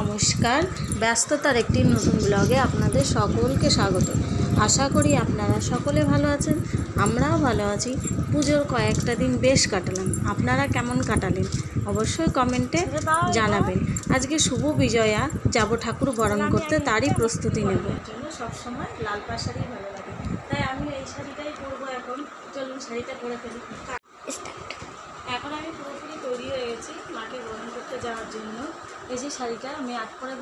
নমস্কার। ব্যস্ততার একটি নতুন ব্লগে আপনাদের সকলকে স্বাগত। আশা করি আপনারা সকলে ভালো আছেন, আমরাও ভালো আছি। পুজোর কয়েকটা দিন বেশ কাটালাম, আপনারা কেমন কাটালেন অবশ্যই কমেন্টে জানাবেন। আজকে শুভ বিজয়া, যাব ঠাকুর বরণ করতে, তারই প্রস্তুতি নেব। সবসময় লাল পাড় শাড়ি ভালো লাগে, তাই আমি এই শাড়িটাই পরবো। এখন চলুন শাড়িটা পরে ফেলি। এখন আমি পুরোপুরি তৈরি হয়ে গেছি মাকে বরণ করতে যাওয়ার জন্য। এই যে শাড়িটা আমি আট করে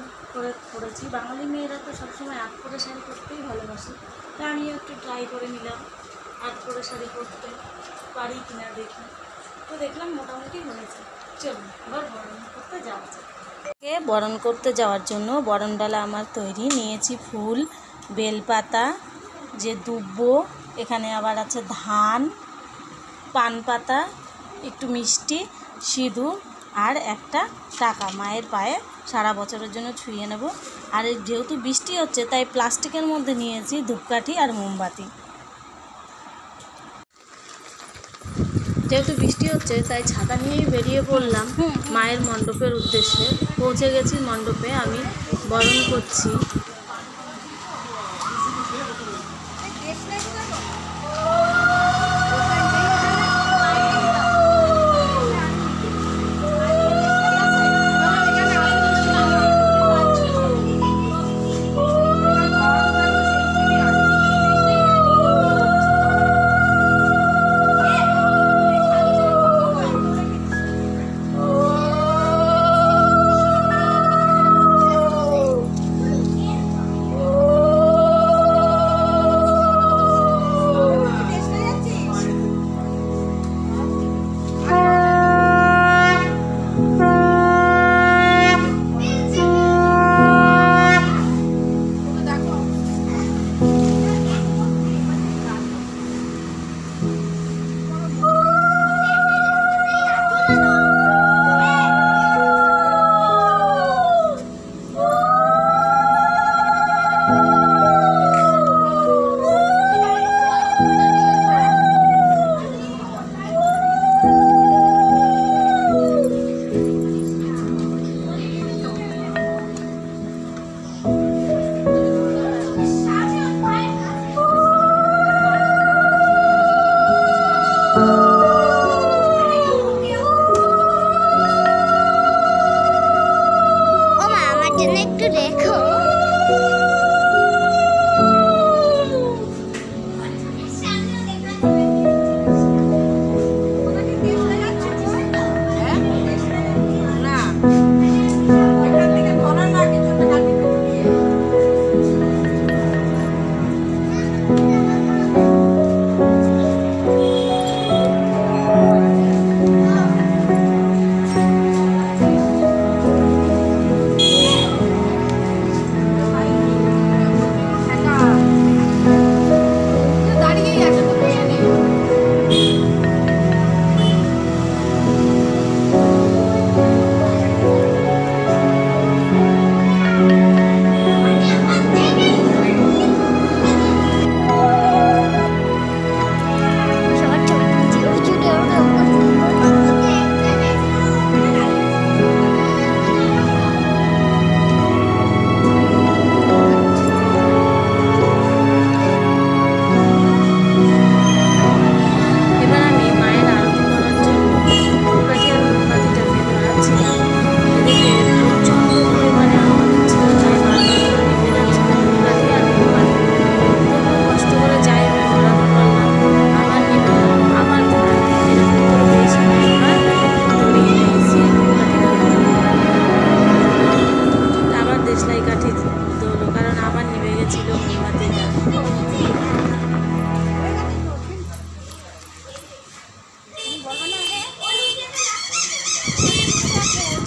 পরেছি। বাঙালি মেয়েরা তো সবসময় আট করে শাড়ি পরতেই ভালোবাসে, তাই আমিও একটু ট্রাই করে নিলাম আট করে শাড়ি পরতে পারি কিনা দেখি। তো দেখলাম মোটামুটি হয়েছে। চলুন এবার বরণ করতে যাওয়া যায়। বরণ করতে যাওয়ার জন্য বরণডালা আমার তৈরি। নিয়েছি ফুল, বেলপাতা, যে দুব্বো, এখানে আবার আছে ধান, পান পাতা, একটু মিষ্টি, সিঁদুর আর একটা টাকা মায়ের পায়ে সারা বছরের জন্য ছুঁয়ে নেব। আর যেহেতু বৃষ্টি হচ্ছে তাই প্লাস্টিকের মধ্যে নিয়েছি ধূপকাঠি আর মোমবাতি। যেহেতু বৃষ্টি হচ্ছে তাই ছাতা নিয়েই বেরিয়ে পড়লাম মায়ের মণ্ডপের উদ্দেশ্যে। পৌঁছে গেছি মণ্ডপে, আমি বরণ করছি।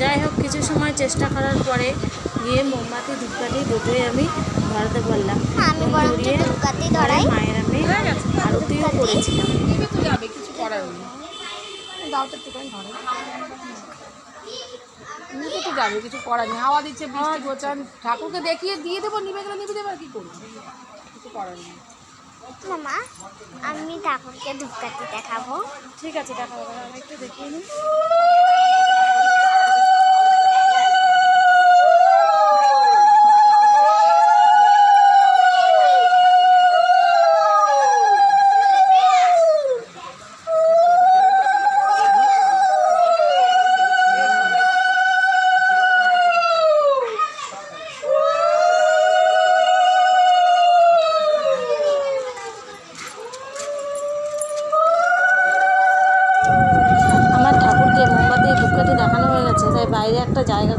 যাই হোক, কিছু সময় চেষ্টা করার পরে গিয়ে মোমবাতি ধূপকাঠি দুটোই আমি ধরাতে পারলাম। মায়ের আমি আরতিও করেছিলাম। কিছু করার যাবে, কিছু করার নেই। হাওয়া দিচ্ছে, বৃষ্টি গোচান, ঠাকুরকে দেখিয়ে দিয়ে দেবো, নিবে গেলে নিবে দেবো, আর কি করবো, কিছু করার নেই। মামা, আমি ঠাকুরকে ধূপকাঠি দেখাবো। ঠিক আছে, দেখাবো, আমি একটু দেখিয়ে নিই।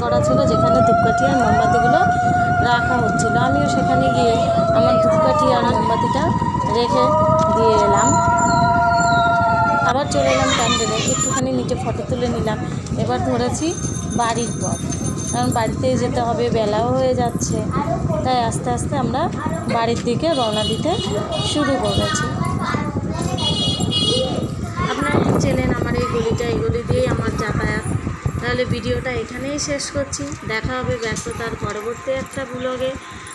করা ছিল, যেখানে ধূপকাঠি আর মোমবাতিগুলো রাখা হচ্ছিল। আমিও সেখানে গিয়ে আমার ধূপকাঠি আর মোমবাতিটা রেখে দিয়ে এলাম। আবার চলে এলাম প্যান্ডেলে, একটুখানি নিচে ফটো তুলে নিলাম। এবার ধরেছি বাড়ির পথ, কারণ বাড়িতেই যেতে হবে, বেলাও হয়ে যাচ্ছে। তাই আস্তে আস্তে আমরা বাড়ির দিকে রওনা দিতে শুরু করেছি। আপনারা ঠিক চেনেন আমার এই গলিটা, এই গলি দিয়েই আমার যাতায়াত। তাহলে ভিডিওটা এখানেই শেষ করছি। দেখা হবে ব্যস্ততার পরবর্তী একটা ব্লগে।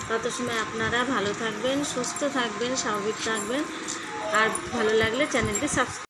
তত সময় আপনারা ভালো থাকবেন, সুস্থ থাকবেন, স্বাভাবিক থাকবেন। আর ভালো লাগলে চ্যানেলটি সাবস্ক্রাইব